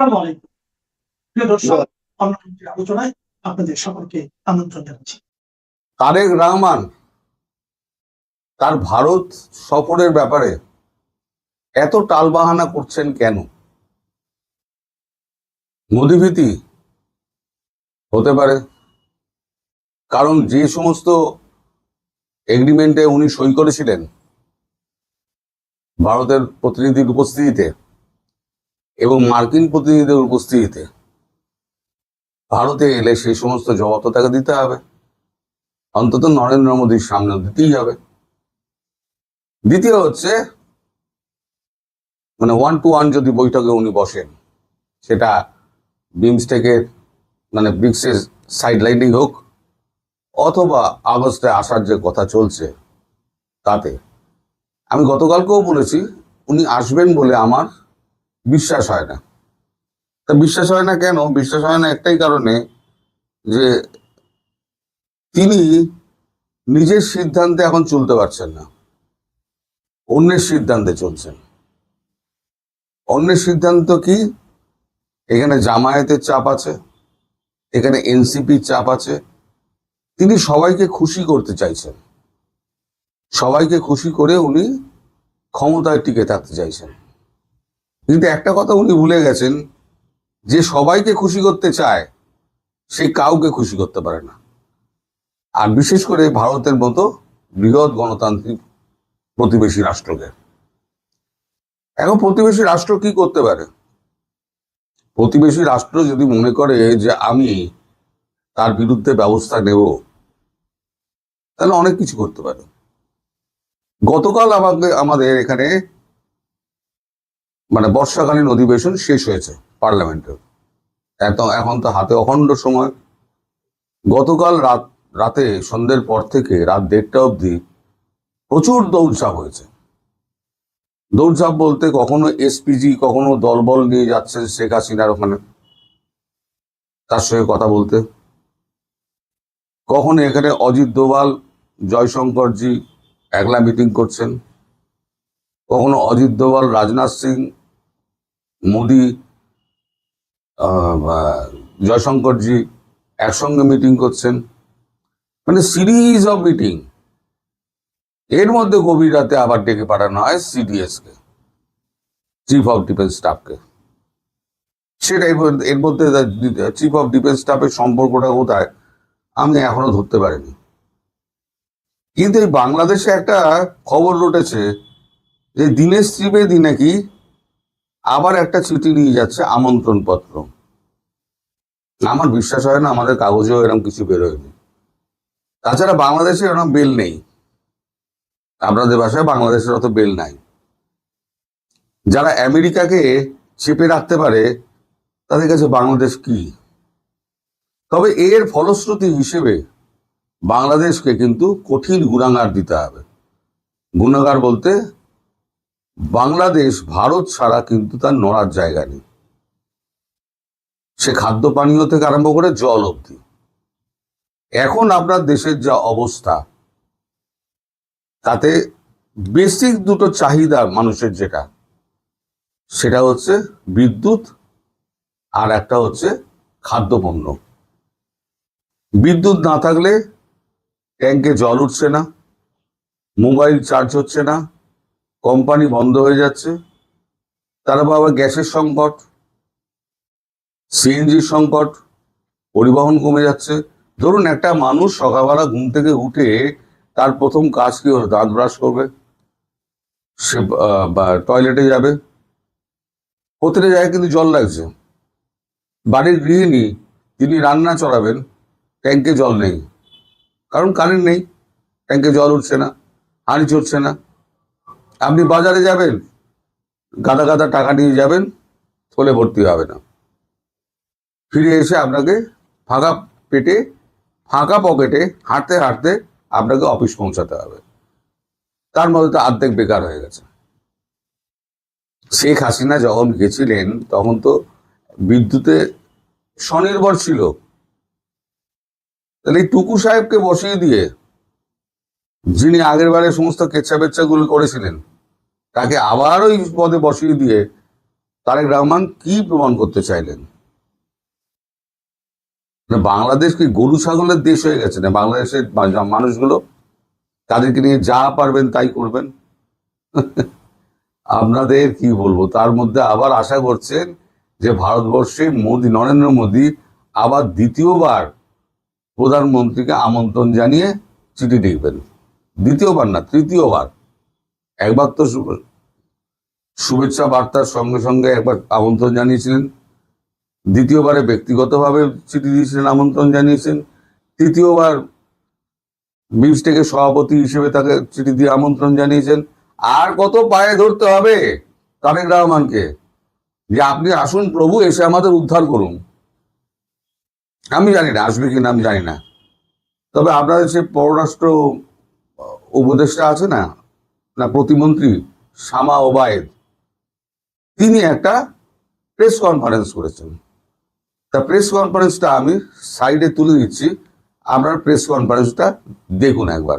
আসসালামু আলাইকুম। প্রিয় দর্শক, অন্যান্য আলোচনায় আপনাদের সকলকে আমন্ত্রণ জানাচ্ছি। তারেক রহমান তার ভারত সফরের ব্যাপারে এত টালবাহানা করছেন কেন? মোদিভীতি হতে পারে, কারণ যে সমস্ত এগ্রিমেন্টে উনি সই করেছিলেন ভারতের প্রতিনিধির উপস্থিতিতে এবং মার্কিন প্রতিনিধিদের উপস্থিতিতে, ভারতে এলে সেই সমস্ত জবাব তো তাকে দিতে হবে, অন্তত নরেন্দ্র মোদীর সামনে দিতেই হবে। দ্বিতীয় হচ্ছে, মানে 1-to-1 যদি বৈঠকে উনি বসেন, সেটা বিমস্টেকের মানে ব্রিক্সের সাইডলাইনেই হোক অথবা আগস্টে আসার যে কথা চলছে তাতে, আমি গতকালকেও বলেছি উনি আসবেন বলে আমার বিশ্বাস হয় না। তা বিশ্বাস হয় না কেন? বিশ্বাস হয় না একটাই কারণে, যে তিনি নিজের সিদ্ধান্তে এখন চলতে পারছেন না, অন্যের সিদ্ধান্তে চলছেন। অন্যের সিদ্ধান্ত কি? এখানে জামায়াতের চাপ আছে, এখানে এনসিপির চাপ আছে। তিনি সবাইকে খুশি করতে চাইছেন, সবাইকে খুশি করে উনি ক্ষমতায় টিকে থাকতে চাইছেন। কিন্তু একটা কথা উনি ভুলে গেছেন, যে সবাইকে খুশি করতে চায় সে কাউকে খুশি করতে পারে না, আর বিশেষ করে ভারতের মতো বৃহৎ গণতান্ত্রিক প্রতিবেশী রাষ্ট্রকে। এখন প্রতিবেশী রাষ্ট্র কি করতে পারে? প্রতিবেশী রাষ্ট্র যদি মনে করে যে আমি তার বিরুদ্ধে ব্যবস্থা নেব, তাহলে অনেক কিছু করতে পারে। গতকাল আমাদের এখানে মানে বর্ষাকালীন অধিবেশন শেষ হয়েছে পার্লামেন্টের। এখন তো হাতে অখণ্ড সময়। গতকাল রাতে সন্ধ্যের পর থেকে রাত 1:30 অবধি প্রচুর দৌড়ঝাঁপ হয়েছে। দৌড়ঝাঁপ বলতে কখনো এসপিজি, কখনো দলবল নিয়ে যাচ্ছেন শেখ হাসিনার ওখানে তার সঙ্গে কথা বলতে, কখনো এখানে অজিত দোভাল, জয়শঙ্করজি একলা মিটিং করছেন, কখনো অজিত দোভাল, রাজনাথ সিং, মোদি, জয়শঙ্করজি একসঙ্গে মিটিং করছেন, মানে সিরিজ অফ মিটিং। এর মধ্যে গভীর রাতে আবার ডেকে পাঠানো হয় সিডিএস কে, চিফ অফ ডিফেন্স স্টাফকে। সেটা এর মধ্যে চিফ অফ ডিফেন্স স্টাফের সম্পর্কটা কোথায় আমি এখনো ধরতে পারিনি। কিন্তু এই বাংলাদেশে একটা খবর রটেছে যে দীনেশ ত্রিবেদী নাকি আবার একটা চিঠি নিয়ে যাচ্ছে, আমন্ত্রণ পত্র। আমার বিশ্বাস হয় না, আমাদের কাগজেও এরকম কিছু বেরোয়নি। তাছাড়া বাংলাদেশে এরকম বেল নেই, আপনাদের বাসায় বাংলাদেশের অত বেল নাই। যারা আমেরিকাকে চেপে রাখতে পারে তাদের কাছে বাংলাদেশ কি? তবে এর ফলশ্রুতি হিসেবে বাংলাদেশকে কিন্তু কঠিন গুণাগার দিতে হবে। গুণাগার বলতে বাংলাদেশ ভারত ছাড়া কিন্তু তার নড়ার জায়গা নেই, সে খাদ্য পানীয় থেকে আরম্ভ করে জল অবধি। এখন আপনার দেশের যা অবস্থা, তাতে বেসিক দুটো চাহিদা মানুষের, যেটা সেটা হচ্ছে বিদ্যুৎ আর একটা হচ্ছে খাদ্যপণ্য। বিদ্যুৎ না থাকলে ট্যাঙ্কে জল উঠছে না, মোবাইল চার্জ হচ্ছে না, কোম্পানি বন্ধ হয়ে যাচ্ছে, তারপর আবার গ্যাসের সংকট, সিএনজির সংকট, পরিবহন কমে যাচ্ছে। ধরুন একটা মানুষ সকালবেলা ঘুম থেকে উঠে তার প্রথম কাজ কি হলো? দাঁত ব্রাশ করবে, সে টয়লেটে যাবে, প্রতিটা জায়গায় কিন্তু জল লাগছে। বাড়ির গৃহিণী, তিনি রান্না চড়াবেন, ট্যাঙ্কে জল নেই, কারণ কারেন্ট নেই, ট্যাঙ্কে জল উঠছে না, হাঁড়ি চড়ছে না। আপনি বাজারে যাবেন, গাদা গাদা টাকা নিয়ে যাবেন, থলে ভর্তি হবে না। ফিরে এসে আপনাকে ফাঁকা পেটে, ফাঁকা পকেটে হাঁটতে হাঁটতে আপনাকে অফিস পৌঁছাতে হবে। তার মধ্যে তো অর্ধেক বেকার হয়ে গেছে। শেখ হাসিনা যখন গেছিলেন তখন তো বিদ্যুতে স্বনির্ভর ছিল। তাহলে এই টুকু সাহেবকে বসিয়ে দিয়ে, যিনি আগের বারে সমস্ত কেচ্ছা বেচ্ছাগুলো করেছিলেন, তাকে আবার ওই পদে বসিয়ে দিয়ে তারেক রহমান কি প্রমাণ করতে চাইলেন? বাংলাদেশ কি গরু ছাগলের দেশ হয়ে গেছে না? বাংলাদেশের মানুষগুলো তাদেরকে নিয়ে যা পারবেন তাই করবেন। আপনাদের কি বলবো, তার মধ্যে আবার আশা করছেন যে ভারতবর্ষে নরেন্দ্র মোদী আবার দ্বিতীয়বার প্রধানমন্ত্রীকে আমন্ত্রণ জানিয়ে চিঠি লিখবেন। দ্বিতীয়বার না, তৃতীয়বার। একবার তো শুভেচ্ছা বার্তার সঙ্গে সঙ্গে একবার আমন্ত্রণ জানিয়েছিলেন, দ্বিতীয়বারে ব্যক্তিগতভাবে চিঠি দিয়েছিলেন, আমন্ত্রণ জানিয়েছেন, তৃতীয়বার বিমস্টেকের সভাপতি হিসেবে তাকে চিঠি দিয়ে আমন্ত্রণ জানিয়েছেন। আর কত পায়ে ধরতে হবে তারেক রহমানকে যে আপনি আসুন প্রভু, এসে আমাদের উদ্ধার করুন? আমি জানি না আসবে কিনা, আমি জানি না। তবে আপনাদের সে পররাষ্ট্র উপদেষ্টা আছে না, না প্রতিমন্ত্রী শামা ওবায়েদ, তিনি একটা প্রেস কনফারেন্স করেছেন। তা প্রেস কনফারেন্সটা আমি সাইডে তুলে দিচ্ছি, আপনার প্রেস কনফারেন্সটা দেখুন একবার।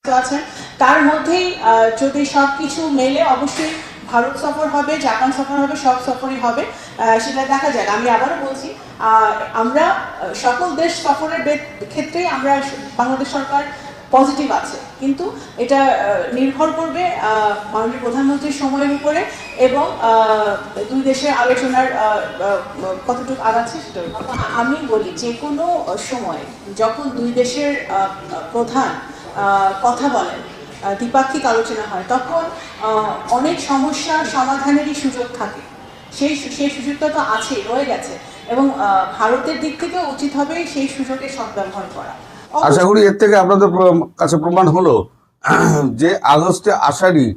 আছেন তার মধ্যেই যদি সবকিছু মেলে অবশ্যই ভারত সফর হবে, জাপান সফর হবে, সব সফরই হবে, সেটা দেখা যাক। আমি আবারও বলছি, আমরা সকল দেশ সফরের ক্ষেত্রেই আমরা বাংলাদেশ সরকার পজিটিভ আছে, কিন্তু এটা নির্ভর করবে মাননীয় প্রধানমন্ত্রীর সময়ের উপরে এবং দুই দেশের আলোচনার কতটুকু আগাচ্ছে সেটার উপর। আমি বলি যে কোনো সময় যখন দুই দেশের প্রধান কথা বলেন, দ্বিপাক্ষিক আলোচনা হয়, তখন অনেক সমস্যা সমাধানেরই সুযোগ থাকে। সেই সুযোগটা তো আছে, রয়ে গেছে, এবং ভারতের দিক থেকে উচিত হবে সেই সুযোগের সদ্ব্যবহার করা। আশা করি এর থেকে আপনাদের কাছে প্রমাণ হলো যে আগস্টে আসারই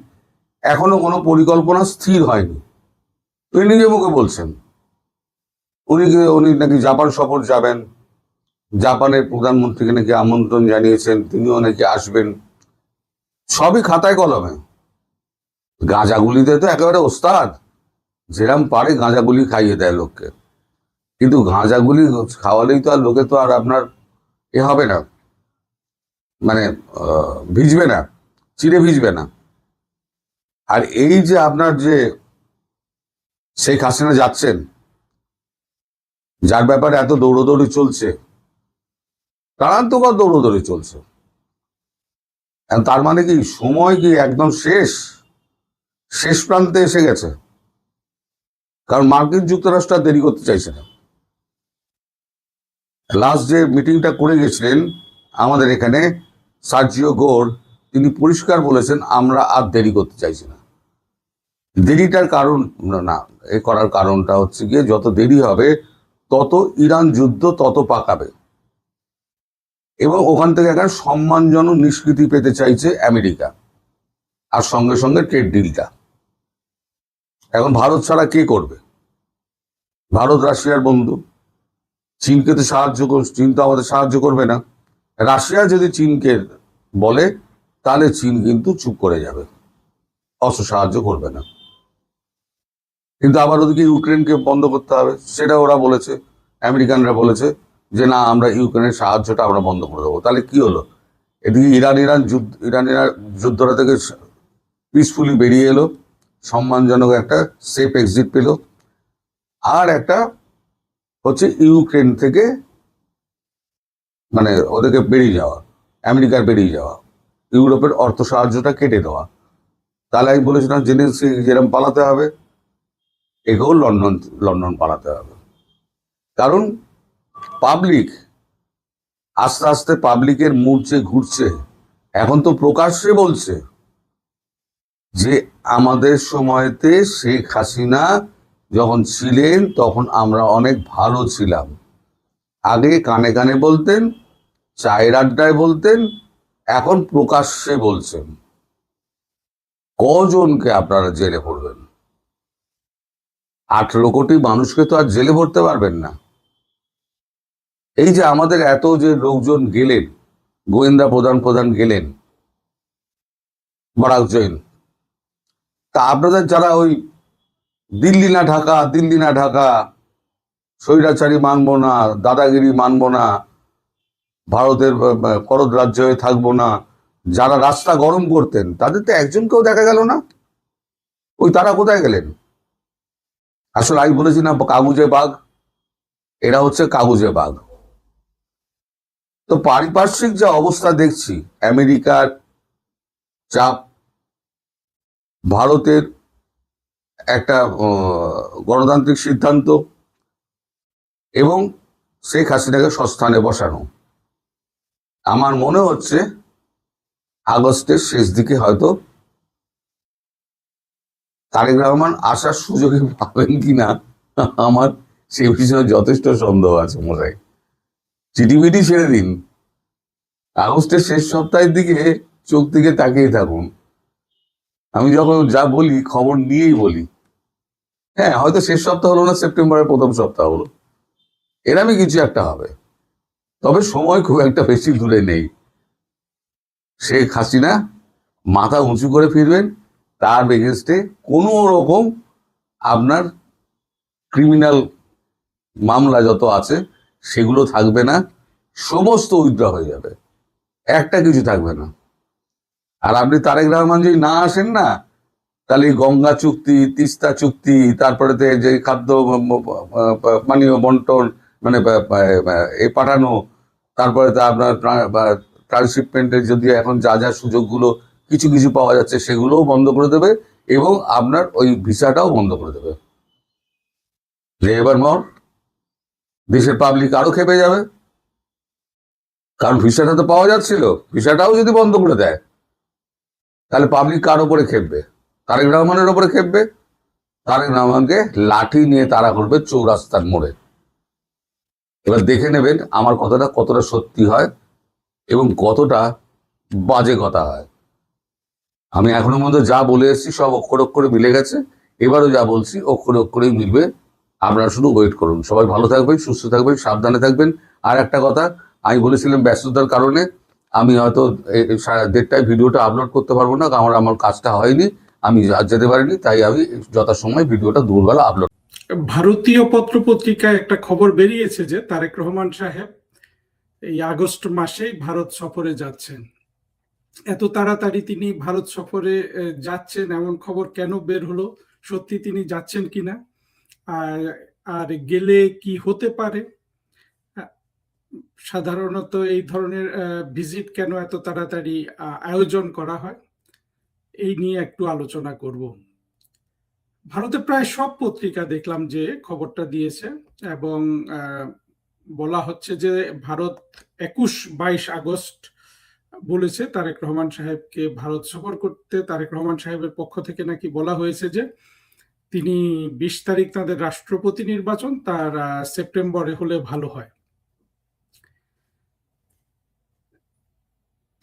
এখনো কোনো পরিকল্পনা স্থির হয়নি। উনি নিজে মুখে বলছেন উনি নাকি জাপান সফর যাবেন, জাপানের প্রধানমন্ত্রীকে নাকি আমন্ত্রণ জানিয়েছেন, তিনিও নাকি আসবেন। সবই খাতায় কলমে। গাঁজাগুলিতে তো একেবারে ওস্তাদ, যেরাম পারে গাঁজাগুলি খাইয়ে দেয় লোককে। কিন্তু গাঁজাগুলি খাওয়ালেই তো আর লোকে তো আর আপনার হবে না, মানে ভিজবে না, চিড়ে ভিজবে না। আর এই যে আপনার যে শেখ হাসিনা যাচ্ছেন, যার ব্যাপারে এত দৌড়দৌড়ি চলছে, প্রাণান্তকর দৌড়দৌড়ি চলছে, তার মানে কি সময় কি একদম শেষ প্রান্তে এসে গেছে? কারণ মার্কিন যুক্তরাষ্ট্র দেরি করতে চাইছে না। লাস্ট যে মিটিংটা করে গেছিলেন আমাদের এখানে সার্জিও গোর, তিনি পরিষ্কার বলেছেন আমরা আর দেরি করতে চাইছি না। দেরিটার কারণ না, এ করার কারণটা হচ্ছে গিয়ে যত দেরি হবে তত ইরান যুদ্ধ তত পাকাবে, এবং ওখান থেকে একটা সম্মানজনক নিষ্কৃতি পেতে চাইছে আমেরিকা, আর সঙ্গে সঙ্গে ট্রেড ডিলটা। এখন ভারত ছাড়া কে করবে? ভারত রাশিয়ার বন্ধু, চীনকে তো চীন তো আমাদের সাহায্য করবে না। রাশিয়া যদি চীনকে বলে তাহলে চীন কিন্তু চুপ করে যাবে, অস্ত্র সাহায্য করবে না। কিন্তু আবার ওদিকে ইউক্রেনকে বন্ধ করতে হবে, সেটা ওরা বলেছে, আমেরিকানরা বলেছে যে না, আমরা ইউক্রেনের সাহায্যটা আমরা বন্ধ করে দেবো। তাহলে কি হলো? এদিকে ইরান যুদ্ধটা থেকে পিসফুলি বেরিয়ে এলো, সম্মানজনক একটা সেফ এক্সিট পেল। আর একটা হচ্ছে ইউক্রেন থেকে মানে ওদেরকে বেরিয়ে যাওয়া, আমেরিকার বেরিয়ে যাওয়া, ইউরোপের অর্থ সাহায্যটা কেটে দেওয়া। তাহলে আমি বলেছিলাম জেলেনস্কি যেরকম পালাতে হবে, একেও লন্ডন পালাতে হবে। কারণ পাবলিক আস্তে আস্তে পাবলিকের মুড যে ঘুরছে, এখন তো প্রকাশ্যে বলছে যে আমাদের সময়তে শেখ হাসিনা যখন ছিলেন তখন আমরা অনেক ভালো ছিলাম। আগে কানে কানে বলতেন, চায়ের আড্ডায় বলতেন, এখন প্রকাশ্যে বলছেন। কজনকে আপনারা জেলে ভরবেন? 18 কোটি মানুষকে তো আর জেলে ভরতে পারবেন না। এই যে আমাদের এত যে লোকজন গেলেন, গোয়েন্দা প্রধান গেলেন, বরাক জৈন, তা আপনাদের যারা ওই দিল্লি না ঢাকা, স্বৈরাচারী মানবো না, দাদাগিরি মানবো না, ভারতের করদ রাজ্য হয়ে থাকবো না, যারা রাস্তা গরম করতেন, তাদের তো একজনকেও দেখা গেল না। ওই তারা কোথায় গেলেন? আসলে আমি বলেছি না কাগুজে বাঘ, এরা হচ্ছে কাগুজে বাঘ। তো পারিপার্শ্বিক যা অবস্থা দেখছি, আমেরিকার চাপ, ভারতের একটা গণতান্ত্রিক সিদ্ধান্ত এবং শেখ হাসিনাকে সস্থানে বসানো, আমার মনে হচ্ছে আগস্টের শেষ দিকে হয়তো তারেক রহমান আসার সুযোগে পাবেন কিনা আমার সেই বিষয়ে যথেষ্ট সন্দেহ আছে মশাই। চিঠিবিটি ছেড়ে দিন, আগস্টের শেষ সপ্তাহের দিকে চোখ দিকে তাকিয়ে থাকুন। আমি যখন যা বলি খবর নিয়েই বলি। হ্যাঁ, হয়তো শেষ সপ্তাহ হলো না, সেপ্টেম্বরের প্রথম সপ্তাহ হলো, এরমই কিছু একটা হবে। তবে সময় খুব একটা বেশি দূরে নেই। শেখ হাসিনা মাথা উঁচু করে ফিরবেন, তার এগেনস্টে কোনো রকম আপনার ক্রিমিনাল মামলা যত আছে সেগুলো থাকবে না, সমস্ত উইথড্র হয়ে যাবে, একটা কিছু থাকবে না। আর আপনি তারেক রহমান যদি না আসেন না, তাহলে গঙ্গা চুক্তি, তিস্তা চুক্তি, তারপরে যে খাদ্য পানীয় বন্টন মানে এ পাঠানো, তারপরে তো আপনার ট্রান্সশিপমেন্টের যদি এখন যা যা সুযোগগুলো কিছু কিছু পাওয়া যাচ্ছে সেগুলোও বন্ধ করে দেবে এবং আপনার ওই ভিসাটাও বন্ধ করে দেবে। এবার মর দেশের পাবলিক আরো খেপে যাবে, কারণ ভিসাটা তো পাওয়া যাচ্ছিল, ভিসাটাও যদি বন্ধ করে দেয় তাহলে পাবলিক কার ওপরে খেপবে? তারেক রহমানের ওপরে খেপবে। তারেক রহমানকে লাঠি নিয়ে তাড়া করবে চৌরাস্তার মোড়ে। এবার দেখে নেবেন আমার কথাটা কতটা সত্যি হয় এবং কতটা বাজে কথা হয়। আমি এখনো পর্যন্ত যা বলে এসেছি সব অক্ষর অক্ষরে মিলে গেছে, এবারও যা বলছি অক্ষরে অক্ষরেই মিলবে। আপনারা শুধু ওয়েট করুন। সবাই ভালো থাকবেন, সুস্থ থাকবেন, সাবধানে থাকবেন। আর একটা কথা, আমি বলেছিলাম ব্যস্ততার কারণে আমি হয়তো 1:30টায় ভিডিওটা আপলোড করতে পারবো না, কারণ আমার কাজটা হয়নি, আমি যেতে পারিনি, তাই আমি যথাসময় ভিডিওটা দুপুরবেলা আপলোড। ভারতীয় পত্রপত্রিকায় একটা খবর বেরিয়েছে যে তারেক রহমান সাহেব এই আগস্ট মাসেই ভারত সফরে যাচ্ছেন। এত তাড়াতাড়ি তিনি ভারত সফরে যাচ্ছেন এমন খবর কেন বের হলো? সত্যি তিনি যাচ্ছেন কিনা, আর গেলে কি হতে পারে? সাধারণত এই ধরনের ভিজিট কেন এত তাড়াতাড়ি আয়োজন করা হয়, এই নিয়ে একটু আলোচনা করব। ভারতে প্রায় সব পত্রিকা দেখলাম যে খবরটা দিয়েছে এবং বলা হচ্ছে যে ভারত 21-22 আগস্ট বলেছে তারেক রহমান সাহেবকে ভারত সফর করতে। তারেক রহমান সাহেবের পক্ষ থেকে নাকি বলা হয়েছে যে তিনি 20 তারিখ তাদের রাষ্ট্রপতি নির্বাচন, তার সেপ্টেম্বরে হলে ভালো হয়।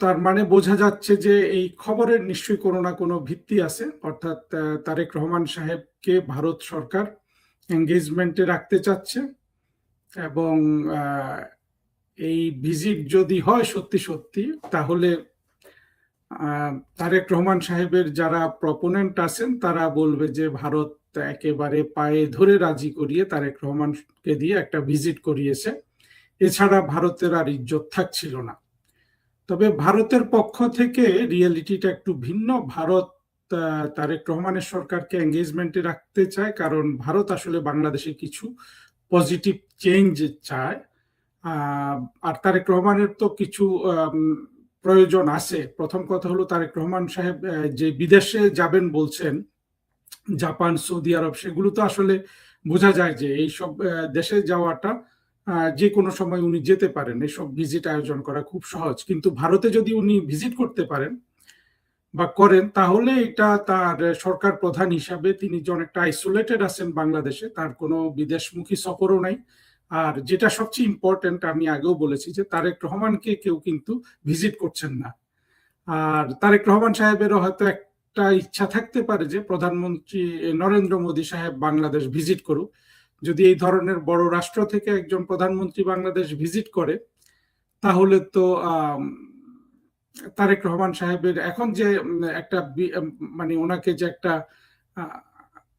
তার মানে বোঝা যাচ্ছে যে এই খবরের নিশ্চয়ই কোনো না কোনো ভিত্তি আছে, অর্থাৎ তারেক রহমান সাহেবকে ভারত সরকার এঙ্গেজমেন্টে রাখতে চাচ্ছে এবং এই ভিজিট যদি হয় সত্যি সত্যি, তাহলে তারেক রহমান সাহেবের যারা প্রপোনেন্ট আছেন তারা বলবে যে ভারত একেবারে পায়ে ধরে রাজি করিয়ে তারেক রহমানকে দিয়ে একটা ভিজিট করিয়েছে, এছাড়া ভারতের আর ইজ্জত থাকছিল না। তবে ভারতের পক্ষ থেকে রিয়েলিটিটা একটু ভিন্ন। ভারত তারেক রহমানের সরকারকে এঙ্গেজমেন্টে রাখতে চায়, কারণ ভারত আসলে বাংলাদেশে কিছু পজিটিভ চেঞ্জ চায়। আর তারেক রহমানের তো কিছু প্রয়োজন আছে। প্রথম কথা হলো তারেক রহমান সাহেব যে বিদেশে যাবেন বলছেন, জাপান, সৌদি আরব, সেগুলো তো আসলে বোঝা যায় যে এইসব দেশে যাওয়াটা যে কোনো সময় উনি যেতে পারেন, এসব ভিজিট আয়োজন করা খুব সহজ। কিন্তু ভারতে যদি উনি ভিজিট করতে পারেন বা করেন, তাহলে এটা তার সরকার প্রধান হিসাবে তিনি যে অনেকটা আইসোলেটেড আছেন বাংলাদেশে, তার কোনো বিদেশমুখী সফরও নাই। আর যেটা সবচেয়ে ইম্পর্টেন্ট, আমি আগেও বলেছি যে তারেক রহমানকে কেউ কিন্তু ভিজিট করছেন না। আর তারেক রহমান সাহেবেরও হয়তো একটা ইচ্ছা থাকতে পারে যে প্রধানমন্ত্রী নরেন্দ্র মোদী সাহেব বাংলাদেশ ভিজিট করুক। যদি এই ধরনের বড় রাষ্ট্র থেকে একজন প্রধানমন্ত্রী বাংলাদেশ ভিজিট করে, তাহলে তো তারেক রহমান সাহেবের এখন যে একটা মানে ওনাকে যে একটা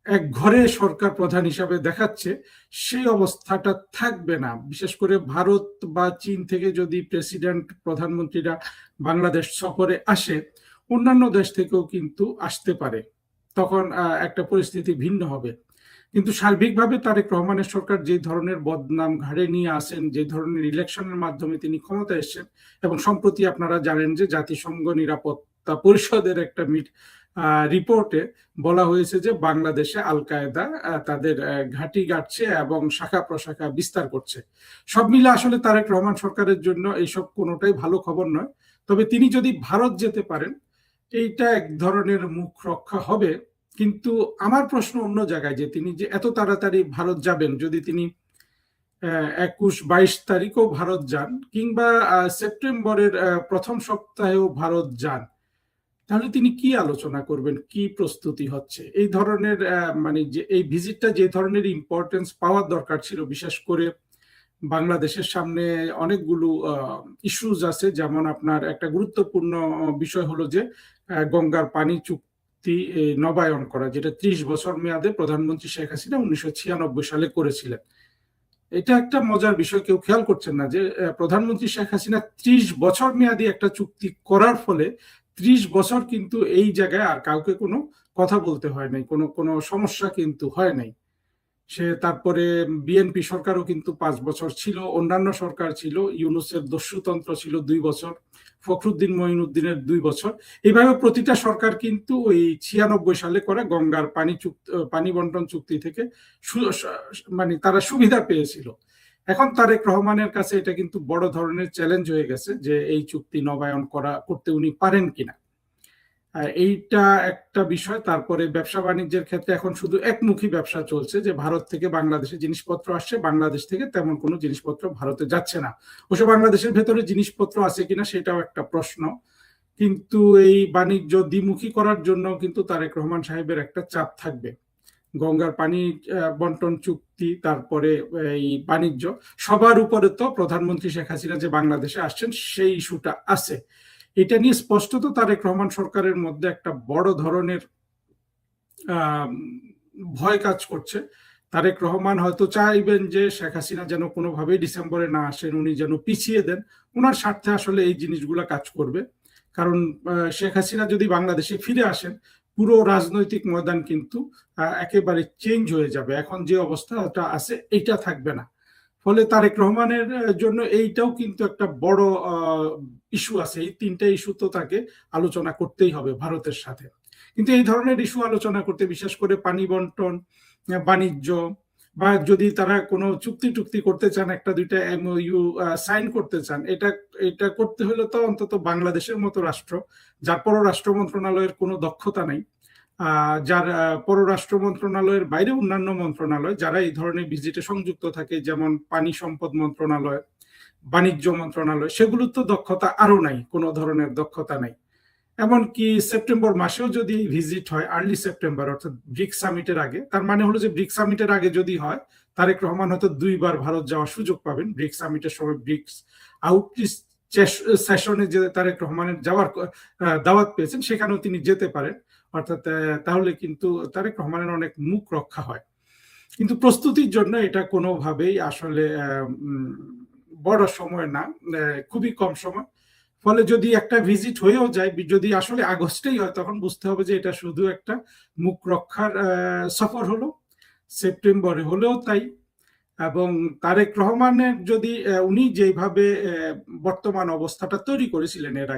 এক ঘরে সরকার প্রধান হিসাবে দেখাচ্ছে, সেই অবস্থাটা থাকবে না। বিশেষ করে ভারত বা চীন থেকে যদি প্রেসিডেন্ট, প্রধানমন্ত্রীরা বাংলাদেশ সফরে আসে, অন্যান্য দেশ থেকেও কিন্তু আসতে পারে, তখন একটা পরিস্থিতি ভিন্ন হবে। কিন্তু সার্বিকভাবে তারেক রহমানের সরকার যে ধরনের বদনাম ঘাড়ে নিয়ে আসেন, যে ধরনের ইলেকশনের মাধ্যমে তিনি ক্ষমতা এসেছেন, এবং সম্প্রতি আপনারা জানেন যে জাতিসংঘ নিরাপত্তা পরিষদের একটা রিপোর্টে বলা হয়েছে যে বাংলাদেশে আল কায়েদা তাদের ঘাঁটি গাড়ছে এবং শাখা প্রশাখা বিস্তার করছে। সব মিলে আসলে তারেক রহমান সরকারের জন্য এইসব কোনোটাই ভালো খবর নয়। তবে তিনি যদি ভারত যেতে পারেন, এইটা এক ধরনের মুখ রক্ষা হবে। কিন্তু আমার প্রশ্ন অন্য জায়গায়, যে তিনি যে এত তাড়াতাড়ি ভারত যাবেন, যদি তিনি 21-22 তারিখও ভারত যান, কিংবা সেপ্টেম্বরের প্রথম সপ্তাহেও ভারত যান, তাহলে তিনি কি আলোচনা করবেন, কি প্রস্তুতি হচ্ছে? এই ধরনের মানে যে এই ভিজিটটা যে ধরনের ইম্পর্টেন্স পাওয়ার দরকার ছিল, বিশেষ করে বাংলাদেশের সামনে অনেকগুলো ইস্যুজ আছে, যেমন আপনার একটা গুরুত্বপূর্ণ বিষয় হলো যে গঙ্গার পানি চুক্তি নবায়ন করা, যেটা 30 বছর মেয়াদে প্রধানমন্ত্রী শেখ হাসিনা 1996 সালে করেছিলেন। এটা একটা মজার বিষয়, কেউ খেয়াল করছেন না যে প্রধানমন্ত্রী শেখ হাসিনা 30 বছর মেয়াদী একটা চুক্তি করার ফলে 30 বছর কিন্তু এই জায়গায় আর কাউকে কোনো কথা বলতে হয় নাই, কোনো সমস্যা কিন্তু হয় নাই। সে তারপরে বিএনপি সরকারও কিন্তু 5 বছর ছিল, অন্যান্য সরকার ছিল, ইউনূসের দস্যুতন্ত্র ছিল 2 বছর, ফখরুদ্দিন মঈনুদ্দিনের 2 বছর। এইভাবে প্রতিটা সরকার কিন্তু ওই 96 সালে করা গঙ্গার পানি বন্টন চুক্তি থেকে মানে তারা সুবিধা পেয়েছিল। এখন তারেক রহমানের কাছে এটা কিন্তু বড় ধরনের চ্যালেঞ্জ হয়ে গেছে যে এই চুক্তি নবায়ন করতে উনি পারেন কিনা। এইটা একটা বিষয়। তারপরে ব্যবসা বাণিজ্যের ক্ষেত্রে এখন শুধু একমুখী ব্যবসা চলছে, যে ভারত থেকে বাংলাদেশে জিনিসপত্র আসছে, বাংলাদেশ থেকে তেমন কোনো জিনিসপত্র ভারতে যাচ্ছে না। অবশ্য বাংলাদেশের ভেতরে জিনিসপত্র আছে কিনা সেটাও একটা প্রশ্ন। কিন্তু এই বাণিজ্য দ্বিমুখী করার জন্য কিন্তু তারেক রহমান সাহেবের একটা চাপ থাকবে। গঙ্গার পানি বন্টন চুক্তি, তারপরে এই বাণিজ্য, সবার উপরে তো প্রধানমন্ত্রী শেখ হাসিনা যে বাংলাদেশে আসছেন সেই ইস্যুটা আছে। এটা নিয়ে স্পষ্টত তারেক রহমান সরকারের মধ্যে একটা বড় ধরনের ভয় কাজ করছে। তারেক রহমান হয়তো চাইবেন যে শেখ হাসিনা যেন কোনোভাবেই ডিসেম্বরে না আসেন, উনি যেন পিছিয়ে দেন। ওনার স্বার্থে আসলে এই জিনিসগুলো কাজ করবে, কারণ শেখ হাসিনা যদি বাংলাদেশে ফিরে আসেন, পুরো রাজনৈতিক ময়দান কিন্তু একেবারে চেঞ্জ হয়ে যাবে। এখন যে অবস্থাটা আছে এইটা থাকবে না। ফলে তারেক রহমানের জন্য এইটাও কিন্তু একটা বড় ইস্যু আছে। এই 3টা ইস্যু তো তাকে আলোচনা করতেই হবে ভারতের সাথে। কিন্তু এই ধরনের ইস্যু আলোচনা করতে, বিশেষ করে পানি বন্টন, বাণিজ্য, বা যদি তারা কোনো চুক্তি করতে চান, 1-2টা MOU সাইন করতে চান, এটা করতে হলে তো অন্তত বাংলাদেশের মতো রাষ্ট্র, যার পররাষ্ট্র মন্ত্রণালয়ের কোনো দক্ষতা নেই, যার পররাষ্ট্র মন্ত্রণালয়ের বাইরে অন্যান্য মন্ত্রণালয় যারা এই ধরনের ভিজিটে সংযুক্ত থাকে, যেমন পানি সম্পদ মন্ত্রণালয়, বাণিজ্য মন্ত্রণালয়, সেগুলোর তো দক্ষতা আরো নাই, কোনো ধরনের দক্ষতা নাই। এমনকি সেপ্টেম্বর মাসেও যদি ভিজিট হয়, আর্লি সেপ্টেম্বর, অর্থাৎ ব্রিক্স সামিটের আগে, তার মানে হলো যে ব্রিক্স সামিটের আগে যদি হয়, তারেক রহমান হয়তো 2বার ভারত যাওয়ার সুযোগ পাবেন। ব্রিক্স সামিটের সময় ব্রিক্স আউটরিচ সেশনে যে তারেক রহমানের যাওয়ার দাওয়াত পেয়েছেন, সেখানেও তিনি যেতে পারেন। অর্থাৎ তাহলে কিন্তু তারেক রহমানের অনেক মুখ রক্ষা হয়। কিন্তু প্রস্তুতির জন্য এটা কোনোভাবেই আসলে বড় সময় না, খুবই কম সময়। ফলে যদি একটা ভিজিট হয়েও যায়, যদি আসলে আগস্টেই হয়, তখন বুঝতে হবে যে এটা শুধু একটা মুখ রক্ষার সফর হলো। সেপ্টেম্বরে হলেও তাই। এবং তারেক রহমানের যদি উনি যেভাবে বর্তমান অবস্থাটা তৈরি করেছিলেন, এর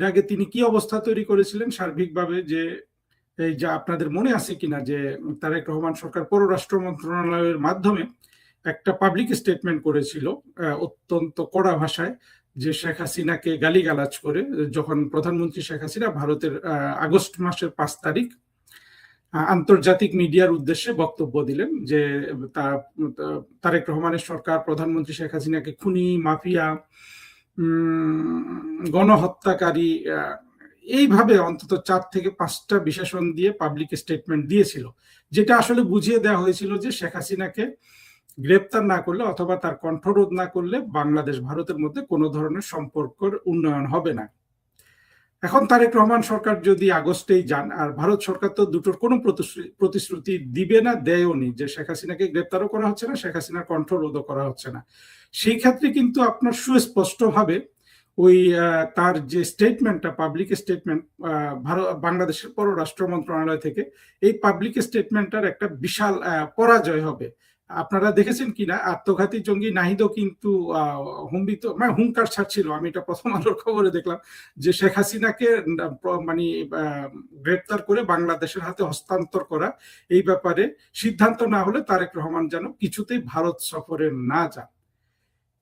আগে তিনি কি অবস্থা তৈরি করেছিলেন সার্বিকভাবে, যে এই যা আপনাদের মনে আছে কিনা, যে তারেক রহমান সরকার পররাষ্ট্র মন্ত্রণালয়ের মাধ্যমে একটা পাবলিক স্টেটমেন্ট করেছিল অত্যন্ত কড়া ভাষায়, যে শেখ হাসিনাকে গালিগালাজ করে, যখন প্রধানমন্ত্রী শেখ হাসিনা ভারতের আগস্ট মাসের 5 তারিখ আন্তর্জাতিক মিডিয়ার উদ্দেশ্যে বক্তব্য দিলেন যে তারেক রহমানের সরকার প্রধানমন্ত্রী শেখ হাসিনাকে খুনি, মাফিয়া, গণহত্যাকারী, এইভাবে অন্তত 4 থেকে 5টা বিশেষণ দিয়ে পাবলিক স্টেটমেন্ট দিয়েছিল, যেটা আসলে বুঝিয়ে দেওয়া হয়েছিল যে শেখ হাসিনাকে গ্রেপ্তার না করলে অথবা তার কণ্ঠরোধ না করলে বাংলাদেশ ভারতের মধ্যে কোনো ধরনের সম্পর্কের উন্নয়ন হবে না। এখন তারেক রহমান সরকার যদি আগস্টেই যান, আর ভারত সরকার তো দুটোর কোনো প্রতিশ্রুতি দিবে না, দেয়ও নি, যে শেখ হাসিনাকে গ্রেপ্তারও করা হচ্ছে না, শেখ হাসিনার কণ্ঠরোধও করা হচ্ছে না। সেই ক্ষেত্রে কিন্তু আপনার সুস্পষ্টভাবে ওই তার যে স্টেটমেন্টটা, পাবলিক স্টেটমেন্ট বাংলাদেশের পররাষ্ট্র মন্ত্রণালয় থেকে, এই পাবলিক স্টেটমেন্টটার একটা বিশাল পরাজয় হবে। আপনারা দেখেছেন কিনা, আত্মঘাতী জঙ্গি নাহিদও কিন্তু হুঙ্কার ছাড়ছিল। আমি এটা প্রথম আলোর খবরে দেখলাম যে শেখ হাসিনাকে মানে গ্রেপ্তার করে বাংলাদেশের হাতে হস্তান্তর করা, এই ব্যাপারে সিদ্ধান্ত না হলে তারেক রহমান যেন কিছুতেই ভারত সফরে না যান।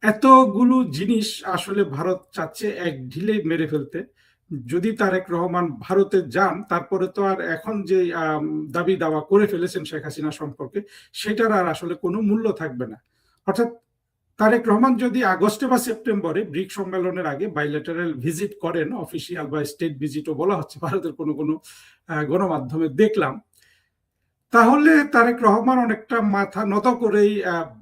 এতগুলো জিনিস আসলে ভারত চাচ্ছে এক ঢিলে মেরে ফেলতে। যদি তারেক রহমান ভারতে যান, তারপরে তো আর এখন যে দাবি দাওয়া করে ফেলেছেন শেখ হাসিনা সম্পর্কে, সেটার আর আসলে কোনো মূল্য থাকবে না। অর্থাৎ তারেক রহমান যদি আগস্টে বা সেপ্টেম্বরে ব্রিক সম্মেলনের আগে বাইলেটারাল ভিজিট করেন, অফিসিয়াল বা স্টেট ভিজিটও বলা হচ্ছে ভারতের কোনো কোনো গণমাধ্যমে দেখলাম, তাহলে তারেক রহমান অনেকটা মাথা নত করেই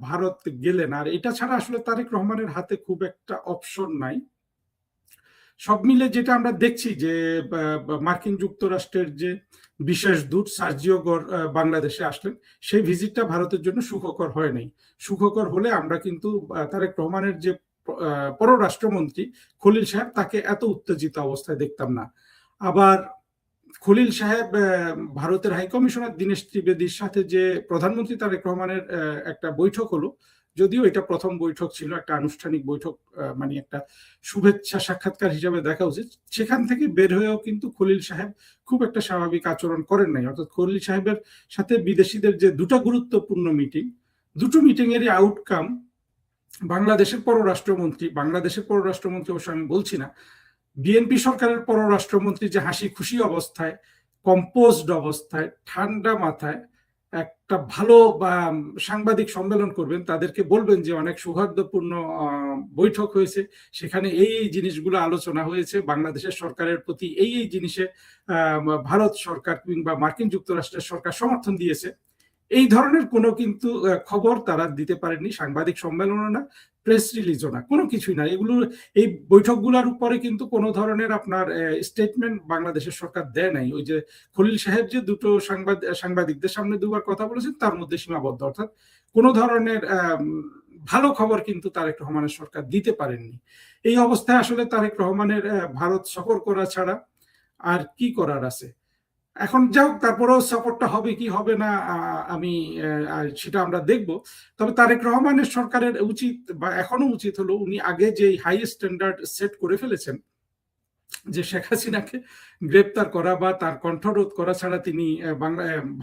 ভারত গেলেন। আর এটা ছাড়া আসলে তারেক রহমানের হাতে খুব একটা অপশন নাই। সব মিলে যেটা আমরা দেখছি যে মার্কিন যুক্তরাষ্ট্রের যে বিশেষ দূত সার্জিও গর বাংলাদেশে আসলেন, সেই ভিজিটটা ভারতের জন্য সুখকর হয় নাই। সুখকর হলে আমরা কিন্তু তারেক রহমানের যে পররাষ্ট্রমন্ত্রী খলিল সাহেব, তাকে এত উত্তেজিত অবস্থায় দেখতাম না। আবার খলিল সাহেব ভারতের হাইকমিশনার দীনেশ ত্রিবেদীর সাথে যে প্রধানমন্ত্রী তারেক রহমানের একটা বৈঠক হলো, যদিও এটা প্রথম বৈঠক ছিল, একটা আনুষ্ঠানিক বৈঠক, মানে একটা শুভেচ্ছা সাক্ষাৎকার হিসাবে দেখা উচিত, সেখান থেকে বের হয়েও কিন্তু খলিল সাহেব খুব একটা স্বাভাবিক আচরণ করেন নাই। অর্থাৎ খলিল সাহেবের সাথে বিদেশিদের যে দুটো গুরুত্বপূর্ণ মিটিং, দুটো মিটিং এরই আউটকাম বাংলাদেশের পররাষ্ট্রমন্ত্রী অবশ্য আমি বলছি না, বিএনপি সরকারের পররাষ্ট্রমন্ত্রী যে হাসি খুশি অবস্থায়, কম্পোজড অবস্থায়, ঠান্ডা মাথায় একটা ভালো সাংবাদিক সম্মেলন করবেন, তাদেরকে বলবেন যে অনেক সৌহার্দ্যপূর্ণ বৈঠক হয়েছে, সেখানে এই জিনিসগুলো আলোচনা হয়েছে, বাংলাদেশের সরকারের প্রতি এই জিনিসে ভারত সরকার কিংবা মার্কিন যুক্তরাষ্ট্রের সরকার সমর্থন দিয়েছে, এই ধরনের কোনো কিন্তু খবর তারা দিতে পারেননি। সাংবাদিক সম্মেলনও না, প্রেস রিলিজও না, কোনো কিছুই না। এই বৈঠকগুলোর উপরে কিন্তু কোনো ধরনের আপনার স্টেটমেন্ট বাংলাদেশের সরকার দেয় নাই। ওই যে খলিল সাহেব যে দুটো সাংবাদিকদের সামনে দুবার কথা বলেছেন, তার মধ্যে সীমাবদ্ধ। অর্থাৎ কোনো ধরনের ভালো খবর কিন্তু তারেক রহমানের সরকার দিতে পারেননি। এই অবস্থায় আসলে তারেক রহমানের ভারত সফর করা ছাড়া আর কি করার আছে? এখন যাও, তারপরেও সাপোর্টটা হবে কি হবে না আমি সেটা আমরা দেখব। তবে তারেক রহমানের সরকারের উচিত, বা এখনো উচিত হলো, উনি আগে যে হাই স্ট্যান্ডার্ড সেট করে ফেলেছেন যে শেখ হাসিনাকে গ্রেপ্তার করা বা তার কণ্ঠরোধ করা ছাড়া তিনি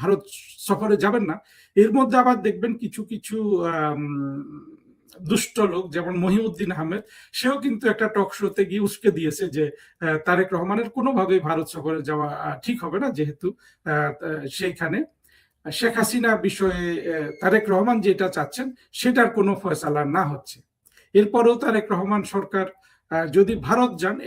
ভারত সফরে যাবেন না, এর মধ্যে আবার দেখবেন কিছু কিছু দুষ্ট লোক, যেমন মহিউদ্দিন আহমেদ, সেও কিন্তু একটা টক শোতে গিয়ে উস্কে দিয়েছে যে তারেক রহমানের কোনোভাবে ভারত সফরে যাওয়া ঠিক হবে না, যেহেতু সেইখানে শেখ হাসিনা বিষয়ে তারেক রহমান যেটা চাচ্ছেন সেটার কোনো ফয়সালা না হচ্ছে। এরপরেও তারেক রহমান সরকার যদি ভারত যান,